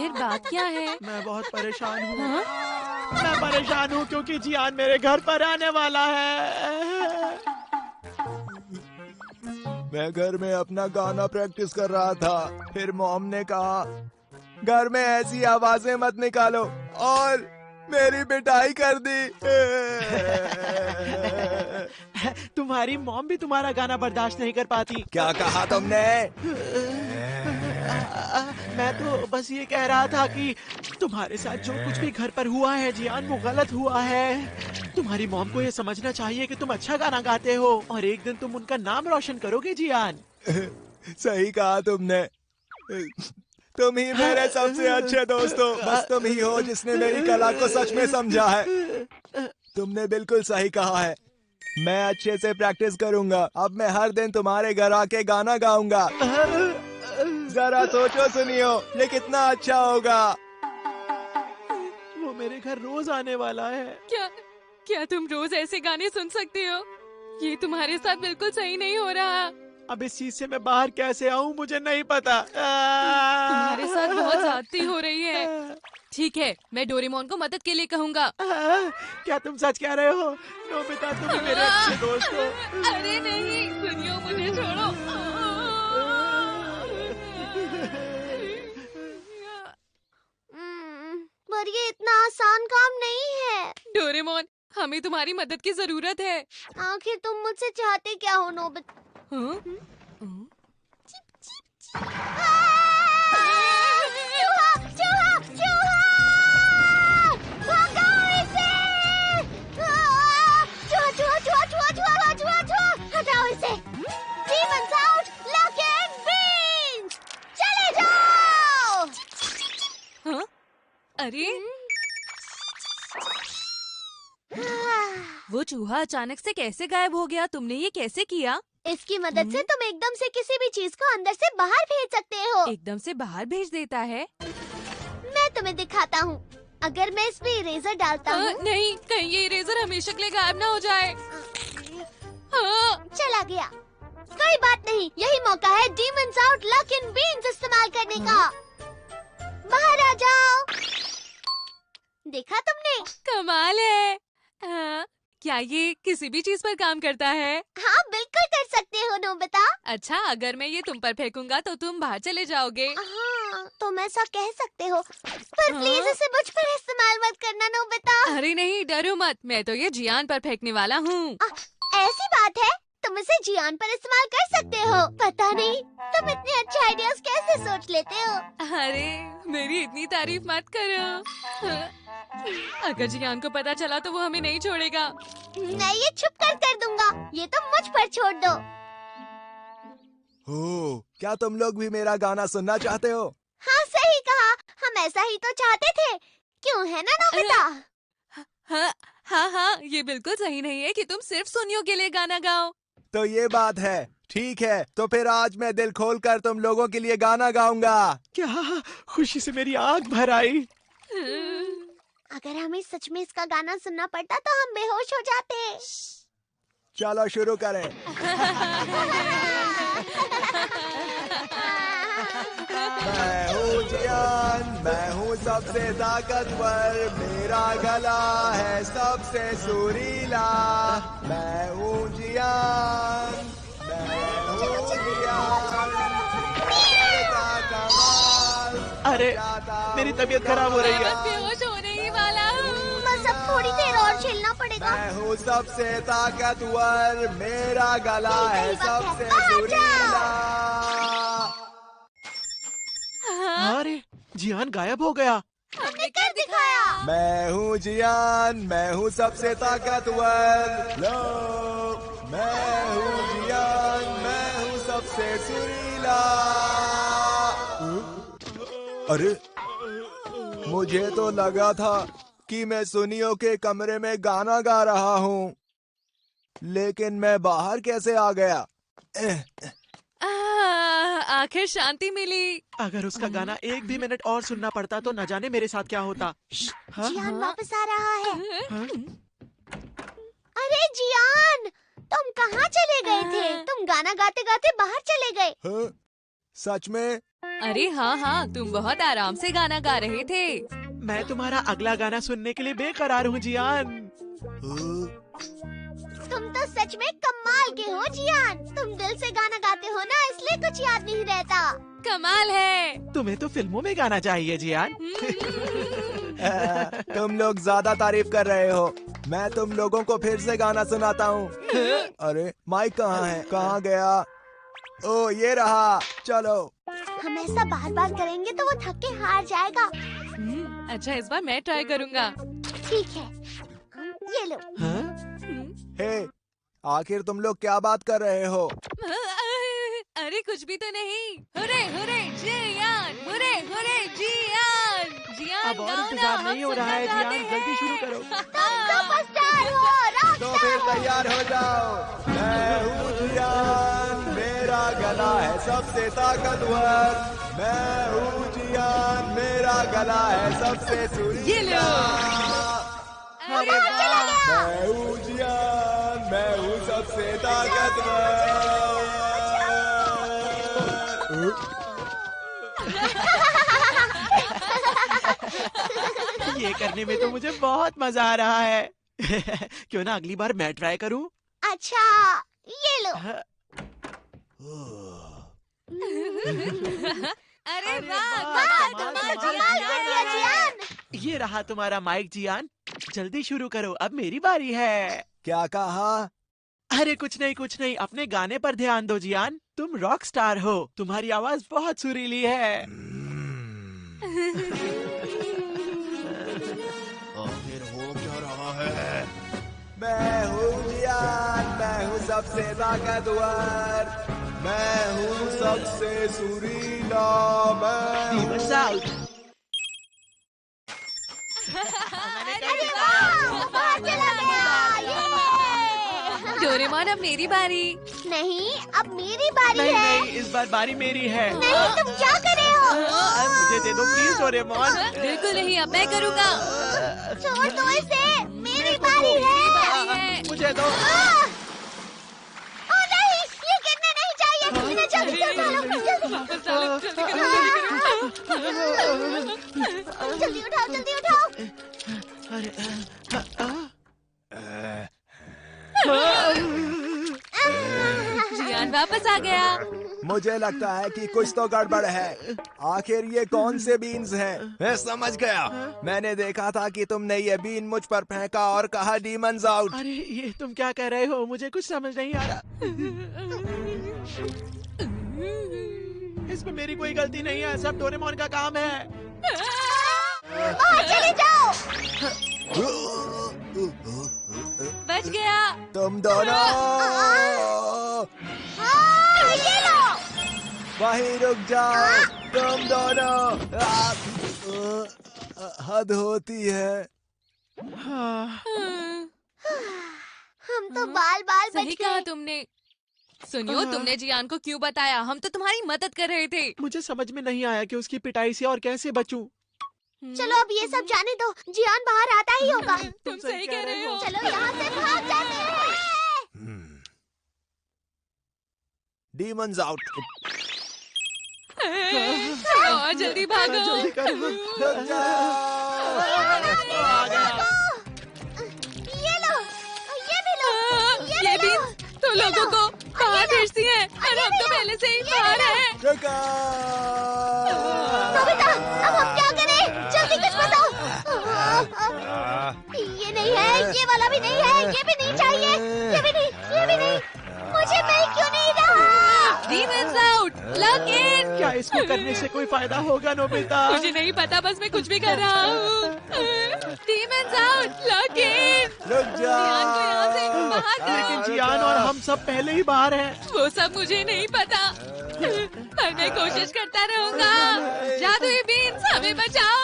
आखिर बात क्या है? मैं बहुत परेशान हूँ। हाँ? मैं परेशान हूँ क्योंकि जियान मेरे घर पर आने वाला है। मैं घर में अपना गाना प्रैक्टिस कर रहा था, फिर मॉम ने कहा घर में ऐसी आवाजें मत निकालो और मेरी पिटाई कर दी। तुम्हारी मॉम भी तुम्हारा गाना बर्दाश्त नहीं कर पाती। क्या कहा तुमने? मैं तो बस ये कह रहा था कि तुम्हारे साथ जो कुछ भी घर पर हुआ है जियान, वो गलत हुआ है। तुम्हारी मॉम को ये समझना चाहिए कि तुम अच्छा गाना गाते हो और एक दिन तुम उनका नाम रोशन करोगे जियान। सही कहा तुमने। तुम ही मेरे सबसे अच्छे दोस्त हो। बस तुम ही हो जिसने मेरी कला को सच में समझा है। तुमने बिल्कुल सही कहा है। मैं अच्छे से प्रैक्टिस करूंगा। अब मैं हर दिन तुम्हारे घर आके गाना गाऊंगा। जरा सोचो सुनियो, ये कितना अच्छा होगा। वो मेरे घर रोज आने वाला है। क्या तुम रोज ऐसे गाने सुन सकते हो? ये तुम्हारे साथ बिल्कुल सही नहीं हो रहा। अब इस चीज से मैं बाहर कैसे आऊं मुझे नहीं पता। तुम्हारे साथ बहुत ज्यादती हो रही है। ठीक है, मैं डोरेमोन को मदद के लिए कहूँगा। क्या तुम सच कह रहे हो? नोबिता, तुम ही मेरे अच्छे दोस्त हो। अरे नहीं, सुनियो, मुझे छोड़ो। पर ये इतना आसान काम नहीं है। डोरेमोन, हमें तुम्हारी मदद की जरूरत है। आखिर तुम मुझसे चाहते क्या हो नोबिता? हाँ? चूहा! चूहा! चूहा! भगाओ इसे! चूहा! चूहा! चूहा! चूहा! चूहा! चूहा! चूहा! हटाओ इसे! Demons out! Lock and beans! चले जाओ! हाँ? अरे वो चूहा अचानक से कैसे गायब हो गया? तुमने ये कैसे किया? इसकी मदद से तुम एकदम से किसी भी चीज को अंदर से बाहर भेज सकते हो। एकदम से बाहर भेज देता है? मैं तुम्हें दिखाता हूँ। अगर मैं इसमें इरेजर डालता हूँ। नहीं, कहीं ये इरेजर हमेशा के लिए गायब ना हो जाए। हाँ। चला गया। कोई बात नहीं, यही मौका है डीमंस आउट लक इन बीन्स इस्तेमाल करने का। बाहर आ जाओ। देखा तुमने? कमाल है। क्या ये किसी भी चीज पर काम करता है? हाँ, बिल्कुल कर सकते हो नोबिता। अच्छा, अगर मैं ये तुम पर फेंकूंगा तो तुम बाहर चले जाओगे। हाँ, तुम ऐसा कह सकते हो, पर प्लीज इसे मुझ पर इस्तेमाल मत करना नोबिता। अरे नहीं, डरो मत, मैं तो ये जियान पर फेंकने वाला हूँ। ऐसी बात है, तुम इसे जियान पर इस्तेमाल कर सकते हो। पता नहीं तुम इतने अच्छे आइडियाज कैसे सोच लेते हो। अरे मेरी इतनी तारीफ मत करो। अगर जियान को पता चला तो वो हमें नहीं छोड़ेगा। मैं ये छुप कर दूंगा। ये तुम मुझ पर छोड़ दो। ओह, क्या तुम लोग भी मेरा गाना सुनना चाहते हो? हाँ, सही कहा। हम ऐसा ही तो चाहते थे। क्यों, है ना नोबिता? हाँ हाँ हाँ, ये बिल्कुल सही नहीं है कि तुम सिर्फ सुनियो के लिए गाना गाओ। तो ये बात है। ठीक है, तो फिर आज मैं दिल खोल कर तुम लोगों के लिए गाना गाऊंगा। क्या खुशी से मेरी आंख भर आई। अगर हमें सच में इसका गाना सुनना पड़ता तो हम बेहोश हो जाते। चलो शुरू करें। मैं हूँ जियान, मैं हूँ सबसे ताकतवर, मेरा गला है सबसे सुरीला। मैं हूँ जियान, मैं हूँ जियान, का कमाल। अरे मेरी तबीयत खराब हो रही है। मैं बेहोश होने ही वाला हूँ। बस अब थोड़ी देर और झेलना पड़ेगा। मैं हूँ सबसे ताकतवर, मेरा गला है सबसे सुरीला। अरे जियान गायब हो गया। हमने कर दिखाया। मैं हूँ जियान, मैं हूँ सबसे ताकतवर। लो, मैं हूँ जियान, मैं हूँ सबसे सुरीला। अरे मुझे तो लगा था कि मैं सुनियो के कमरे में गाना गा रहा हूँ, लेकिन मैं बाहर कैसे आ गया? आखिर शांति मिली। अगर उसका गाना एक भी मिनट और सुनना पड़ता तो न जाने मेरे साथ क्या होता। हाँ? जियान वापस आ रहा है। हाँ? अरे जियान, तुम कहाँ चले गए थे? तुम गाना गाते गाते बाहर चले गए। हाँ? सच में? अरे हाँ हाँ, तुम बहुत आराम से गाना गा रहे थे। मैं तुम्हारा अगला गाना सुनने के लिए बेकरार हूँ जियान। तुम तो सच में कमाल के हो जियान। तुम दिल से गाना गाते हो ना, इसलिए कुछ याद नहीं रहता। कमाल है। तुम्हें तो फिल्मों में गाना चाहिए जियान। तुम लोग ज्यादा तारीफ कर रहे हो। मैं तुम लोगों को फिर से गाना सुनाता हूँ। अरे माइक कहाँ है? कहाँ गया? ओ ये रहा। चलो। हम ऐसा बार बार करेंगे तो वो थक के हार जाएगा। अच्छा, इस बार मैं ट्राई करूँगा। ठीक है, ये लो। हाँ? हे, आखिर तुम लोग क्या बात कर रहे हो? अरे कुछ भी तो नहीं। हुरे हुरे जियान, हुरे हुरे जियान। जियान अब और गाओ ना, इंतजार हम नहीं हो रहा है सुनना जियान, चाहते जल्दी हैं। शुरू करो। सुपरस्टार हो, तो रॉकस्टार फिर हो। तैयार हो जाओ। मैं हूँ जियान, मेरा गला है सबसे ताकतवर। मैं हूँ जियान, मेरा गला है सबसे ये सुरीला। लो। अरे वाह। मैं हूँ जियान, मैं हूँ सबसे ताकतवर। ये करने में तो मुझे बहुत मजा आ रहा है। क्यों ना अगली बार मैं ट्राई करूं? अच्छा, ये लो। अरे वाह, वाह, कमाल कमाल, कमाल कमाल कर दिया जियान। ये रहा तुम्हारा माइक जियान। जल्दी शुरू करो, अब मेरी बारी है। क्या कहा? अरे कुछ नहीं, अपने गाने पर ध्यान दो जियान। तुम रॉक स्टार हो, तुम्हारी आवाज बहुत सुरीली है। आखिर हो क्या रहा है? मैं हूँ जियान, मैं हूँ सबसे ताकतवर। मैं हूँ सबसे सुरीला। मैं हूँ- Demons out। अरे वाह, वो बाहर चला गया। ये। डोरेमोन, अब मेरी बारी। नहीं, अब मेरी बारी नहीं है। नहीं, इस बार बारी मेरी है। नहीं, तुम क्या कर रहे हो? मुझे दे दो प्लीज डोरेमोन। बिल्कुल नहीं, अब मैं करूँगा। छोड़ दो इसे, मेरी बारी है। मुझे दो। ओ नहीं, ये गिरने नहीं चाहिए। इन्हें जल्दी से उठा लो, जल्दी। वापस डालो, जल्दी करो, जल्दी उठाओ, जल्दी उठाओ। अरे जियान वापस आ गया। मुझे लगता है कि कुछ तो गड़बड़ है। आखिर ये कौन से बीन्स हैं? मैं समझ गया। मैंने देखा था कि तुमने ये बीन मुझ पर फेंका और कहा डीमंस आउट। अरे ये तुम क्या कर रहे हो? मुझे कुछ समझ नहीं आ रहा। इसमें मेरी कोई गलती नहीं है, सब डोरेमोन का काम है। बाहर चले जाओ। बच गया। तुम दोनों ये लो। वहीं रुक जाओ। तुम दोनों हद होती है। हम तो बाल बाल बच सही कहा गए। तुमने। सुनियो, तुमने जियान को क्यों बताया? हम तो तुम्हारी मदद कर रहे थे। मुझे समझ में नहीं आया कि उसकी पिटाई से और कैसे बचूं। चलो अब ये सब जाने दो, जियान बाहर आता ही होगा। तुम सही कह रहे हो। चलो यहाँ से भाग जाते हैं। Demons out. चलो और जल्दी भागो। जल्दी करो। रुक जाओ। ये लो, ये भी लो, ये भी तो लोगों को बाहर भेजती है और हम तो पहले से ही बाहर हैं। रुको। नोबिता, अब हम क्या करें? जल्दी कुछ बताओ। ये नहीं है, ये वाला भी नहीं है, ये भी नहीं चाहिए, ये भी नहीं, ये भी नहीं। मुझे मिल क्यों नहीं रहा? Demons out, lock in। क्या इसको करने से कोई फायदा होगा नोबिता? मुझे नहीं पता, बस मैं कुछ भी कर रहा हूँ। Demons out, lock in। रुक जियान को यहाँ से जाओ। बाहर करो। लेकिन जियान और हम सब पहले ही बाहर हैं। वो सब मुझे नहीं पता, पर मैं कोशिश करता रहूँगा। जादुई बीन्स, हमें बचाओ।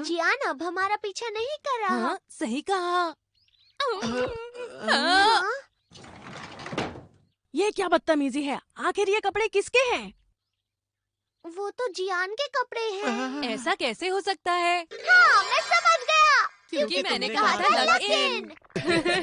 जियान अब हमारा पीछा नहीं कर रहा। हाँ, सही कहा। हाँ? ये क्या बदतमीजी है? आखिर ये कपड़े किसके हैं? वो तो जियान के कपड़े हैं। ऐसा कैसे हो सकता है? हाँ, मैं समझ गया। क्योंकि मैंने तुमने कहा कहा था था लॉक इन। लेकिन